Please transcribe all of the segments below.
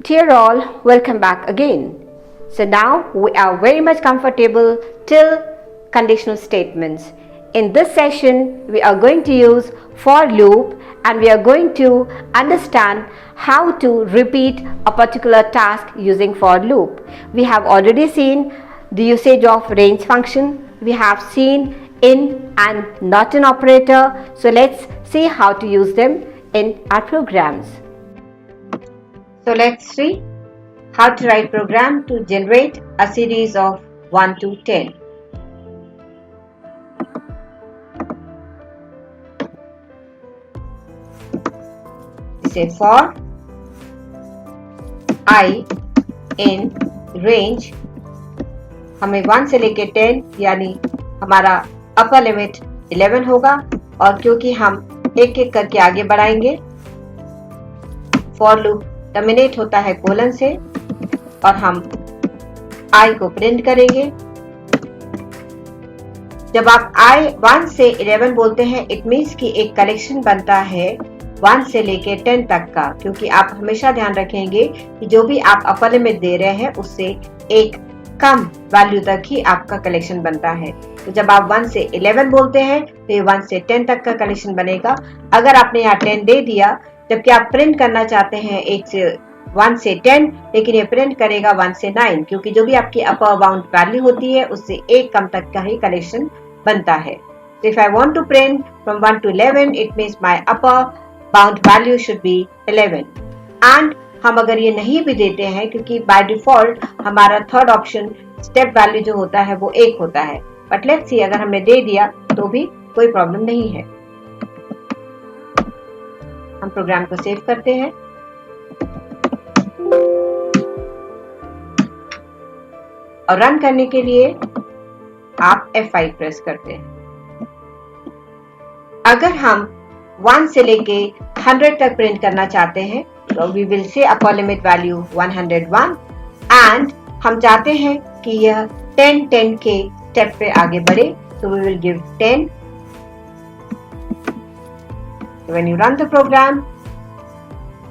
Dear all, welcome back again. So now we are very much comfortable till conditional statements. In this session, we are going to use for loop and we are going to understand how to repeat a particular task using for loop. We have already seen the usage of range function. We have seen in and not in operator. So let's see how to use them in our programs. So let's see how to write program to generate a series of 1 to 10. Say for I in range, हमें 1 से लेके 10 यानी हमारा upper limit 11 होगा और क्योंकि हम एक एक करके आगे बढ़ाएंगे, फॉर लूप टर्मिनेट होता है कोलन से और हम I को प्रिंट करेंगे। जब आप I 1 से 11 बोलते हैं, इट मीन्स कि एक कलेक्शन बनता है 1 से लेके 10 तक का, क्योंकि आप हमेशा ध्यान रखेंगे कि जो भी आप अपर लिमिट दे रहे हैं उससे एक कम वैल्यू तक ही आपका कलेक्शन बनता है। तो जब आप 1 से 11 बोलते हैं तो ये 1 से 10 तक का कलेक्शन बनेगा। अगर आपने यहाँ 10 दे दिया, जबकि आप प्रिंट करना चाहते हैं 1 से 10, लेकिन ये प्रिंट करेगा 1 से 9, क्योंकि जो भी आपकी अपर बाउंड वैल्यू होती है उससे एक कम तक का ही कलेक्शन बनता है। So if I want to print from 1 to 11, it means my upper bound value should be 11. And हम अगर ये नहीं भी देते हैं, क्योंकि by default हमारा थर्ड ऑप्शन स्टेप वैल्यू जो होता है वो 1 होता है, बट लेट्स सी अगर हमने दे दिया तो भी कोई प्रॉब्लम नहीं है। हम प्रोग्राम को सेव करते हैं और रन करने के लिए आप F5 प्रेस करते हैं। अगर हम 1 से लेके 100 तक प्रिंट करना चाहते हैं तो we will say upper limit value 101 and हम चाहते हैं कि यह 10 के स्टेप पे आगे बढ़े, तो we will give 10। So when you run the program,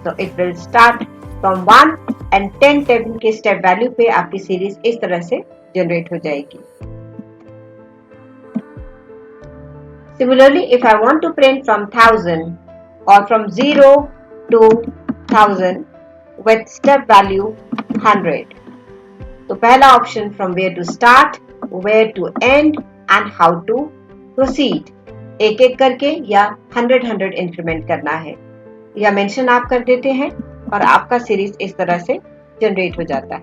so it will start from 1 and 10 के स्टेप वैल्यू पे आपकी सीरीज इस तरह से जनरेट हो जाएगी। Similarly, if I want to print from 1000 or from 0 to 1000 with step value 100, तो पहला option from where to start, where to end and how to proceed, एक एक करके या 100 इंक्रीमेंट करना है, या मेंशन आप कर देते हैं और आपका सीरीज इस तरह से जनरेट हो जाता है।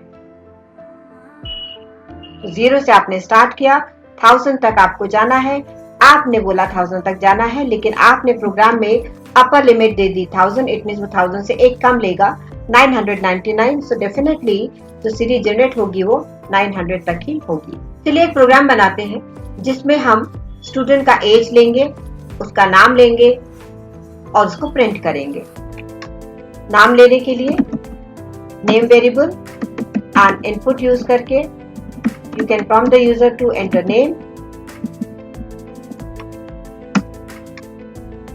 0 से आपने स्टार्ट किया, 1000 तक आपको जाना है, आपने बोला 1000 तक जाना है, लेकिन आपने प्रोग्राम में upper limit they the 1000, it means वो 1000 से एक कम लेगा 999, सो डेफिनेटली जो सीरीज जनरेट होगी वो 900 तक ही होगी। चलिए एक प्रोग्राम बनाते हैं जिसमें हम स्टूडेंट का एज लेंगे, उसका नाम लेंगे और उसको प्रिंट करेंगे। नाम लेने के लिए name variable and input use करके you can prompt the user to enter name.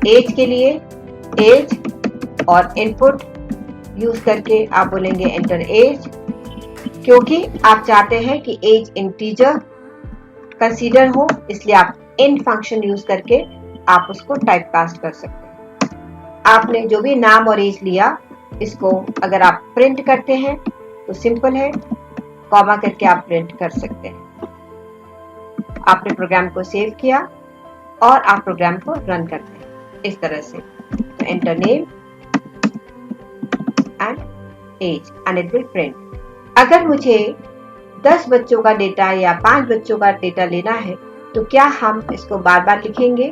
Age के लिए एज और इनपुट यूज करके आप बोलेंगे एंटर एज, क्योंकि आप चाहते हैं कि एज इंटीजर कंसीडर हो, इसलिए आप इन फंक्शन यूज करके आप उसको टाइप कास्ट कर सकते हैं। आपने जो भी नाम और एज लिया, इसको अगर आप प्रिंट करते हैं तो सिंपल है, कॉमा करके आप प्रिंट कर सकते हैं। आपने प्रोग्राम को सेव किया और आप प्रोग्राम को रन करते हैं इस तरह से। तो enter name and age and it will print. अगर मुझे 10 बच्चों का डेटा या 5 बच्चों का डेटा लेना है तो क्या हम इसको बार बार लिखेंगे?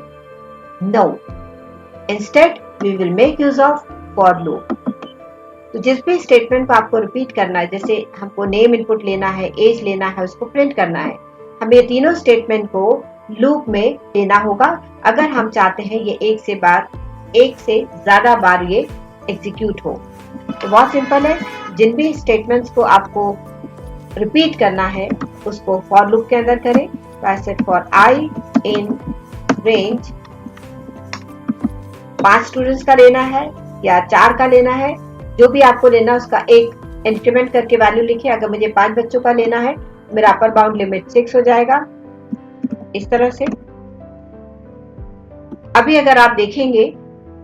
No, instead we will make use of for loop. तो जिस भी स्टेटमेंट को आपको रिपीट करना है, जैसे हमको नेम इनपुट लेना है, एज लेना है, उसको प्रिंट करना है, हमें ये तीनों स्टेटमेंट को लूप में लेना होगा अगर हम चाहते हैं ये एक से ज्यादा बार ये एग्जीक्यूट हो। तो बहुत सिंपल है, जिन भी स्टेटमेंट्स को आपको रिपीट करना है उसको फॉर लूप के अंदर करें। तो I said for I in range, 5 students का लेना है या 4 का लेना है, जो भी आपको लेना उसका एक इंक्रीमेंट करके वैल्यू लिखिए। अगर मुझे 5 बच्चों का लेना है, मेरा अपर बाउंड लिमिट 6 हो जाएगा, इस तरह से। अभी अगर आप देखेंगे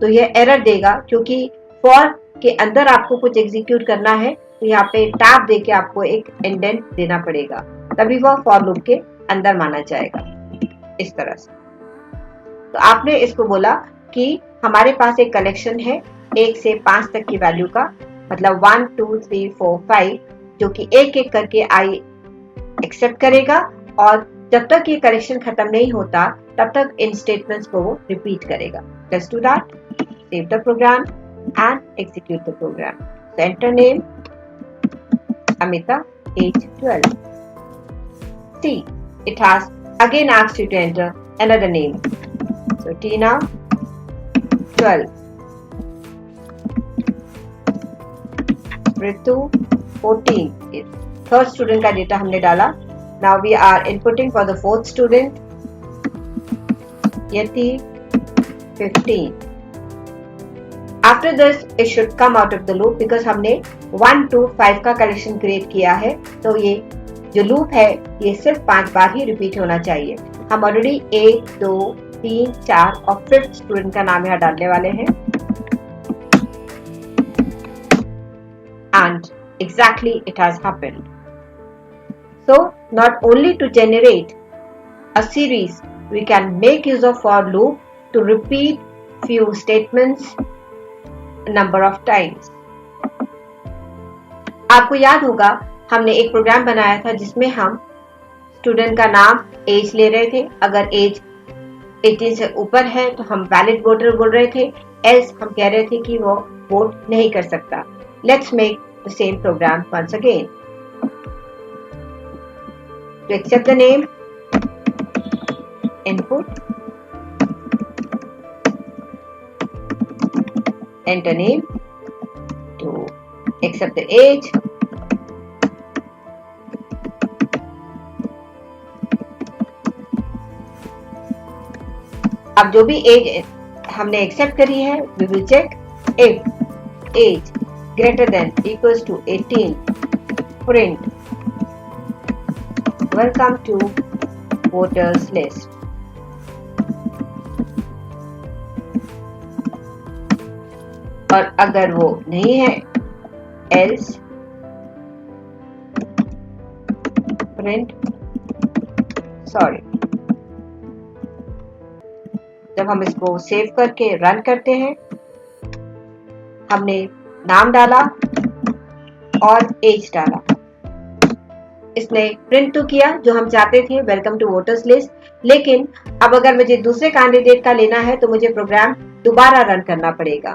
तो यह एरर देगा, क्योंकि फॉर के अंदर आपको कुछ एग्जीक्यूट करना है, तो यहाँ पे टैब देके आपको एक इंडेंट देना पड़ेगा, तभी वह फॉर लूप के अंदर माना जाएगा, इस तरह से। तो आपने इसको बोला कि हमारे पास एक कलेक्शन है 1 से 5 तक की वैल्यू का, मतलब 1 2 3 4 5, जो कि एक एक करके आई एक्सेप्ट करेगा, और जब तक ये कलेक्शन खत्म नहीं होता तब तक इन स्टेटमेंट्स को वो रिपीट करेगा। Let's do that. Save the program and execute the program. So enter name Amita, age 12. See, it has again asked you to enter another name. So Tina, 12. Ritu, 14. Third student का data हमने डाला। Now we are inputting for the fourth student. Yati, 15. After this, it should come out of the loop because हमने 1 to 5 का collection create किया है, तो ये जो लूप है ये सिर्फ 5 बार ही रिपीट होना चाहिए। हम ऑलरेडी 1 2 3 4 और 5th स्टूडेंट का नाम यहाँ डालने वाले हैं। And exactly it has happened. So not only to generate a series, we can make use of for loop to repeat few statements number of times. आपको याद होगा हमने एक प्रोग्राम बनाया था जिसमें हम स्टूडेंट का नाम, एज ले रहे थे। अगर एज 18 से ऊपर है तो हम वैलिड वोटर बोल रहे थे, एल्स हम कह रहे थे कि वो वोट नहीं कर सकता। Let's make the same program once again. To accept the name, input, enter name, to accept the age, अब जो भी एज हमने एक्सेप्ट करी है, we will check if age greater than equals to 18, print welcome to voters list. और अगर वो नहीं है, else print sorry। जब हम इसको सेव करके रन करते हैं, हमने नाम डाला और एज डाला, इसने प्रिंट तो किया जो हम चाहते थे, वेलकम टू वोटर्स लिस्ट। लेकिन अब अगर मुझे दूसरे कैंडिडेट का लेना है तो मुझे प्रोग्राम दोबारा रन करना पड़ेगा।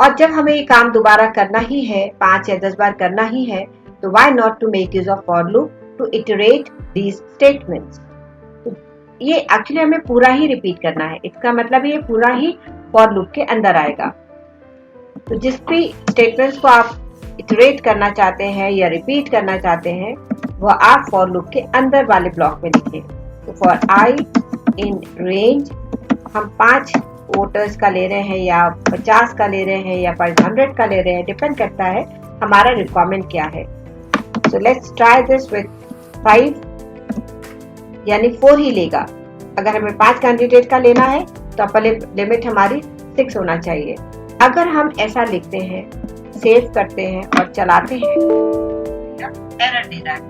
और जब हमें ये काम दोबारा करना ही है, 5 या 10 बार करना ही है, तो why not to make use of for loop to iterate these statements. ये एक्चुअली हमें पूरा ही रिपीट करना है, इसका मतलब ये पूरा ही फॉर लूप के अंदर आएगा। तो जिस भी स्टेटमेंट्स को आप इटरेट करना चाहते हैं या रिपीट करना चाहते हैं, वह आप फॉर लूप के अंदर वाले ब्लॉक में लिखें। तो फॉर आई इन रेंज, हम 5 वोटर्स का ले रहे हैं या 50 का ले रहे हैं या 500 का ले रहे हैं, डिपेंड करता है हमारा रिक्वायरमेंट क्या है। So let's try this with 5, यानी 4 ही लेगा। अगर हमें 5 कैंडिडेट का लेना है तो अपर लिमिट हमारी 6 होना चाहिए। अगर हम ऐसा लिखते हैं, सेव करते हैं और चलाते हैं, एरर दे रहा है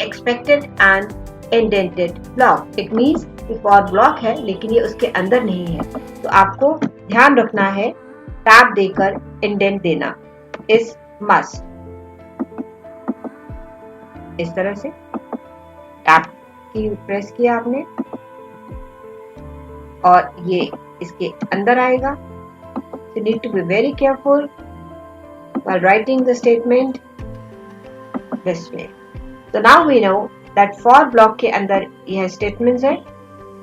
expected and indented block. It means कि फॉर ब्लॉक है लेकिन ये उसके अंदर नहीं है। तो आपको ध्यान रखना है, टैब देकर इंडेंट देना इज मस्ट। इस तरह से टैब की प्रेस किया आपने और ये इसके अंदर आएगा। You need to be very careful while writing the statement this way. So now we know that for block के अंदर यह statements है।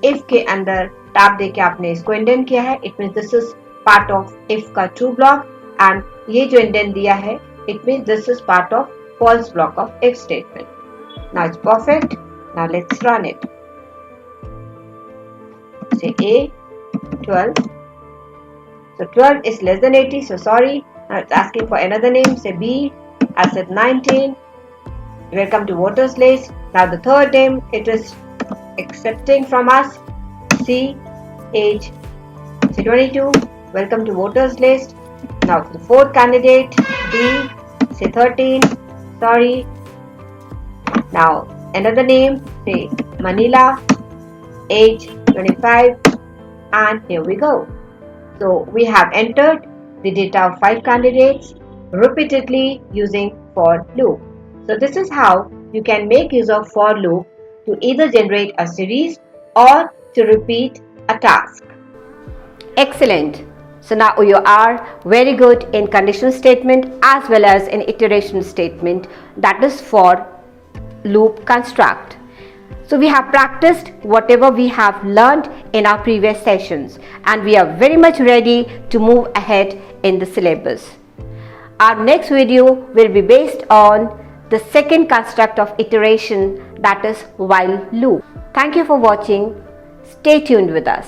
if के अंदर टैब देके आपने इसको इंडेंट किया है, it means this is part of if का true block, and ये जो इंडेंट दिया है it means this is part of false block of if statement. Now it's perfect. Now let's run it. Say A 12. So 12 is less than 80, so sorry. Now it's asking for another name, say B, I said 19. Welcome to voters list. Now the third name, it is accepting from us. C, age, say 22. Welcome to voters list. Now the fourth candidate, D, say 13. Sorry. Now another name, say Manila, age 25, and here we go. So we have entered the data of 5 candidates repeatedly using for loop. So this is how you can make use of for loop to either generate a series or to repeat a task. Excellent. So now you are very good in conditional statement as well as in iteration statement, that is for loop construct. So we have practiced whatever we have learned in our previous sessions, and we are very much ready to move ahead in the syllabus. Our next video will be based on the second construct of iteration, that is while loop. Thank you for watching. Stay tuned with us.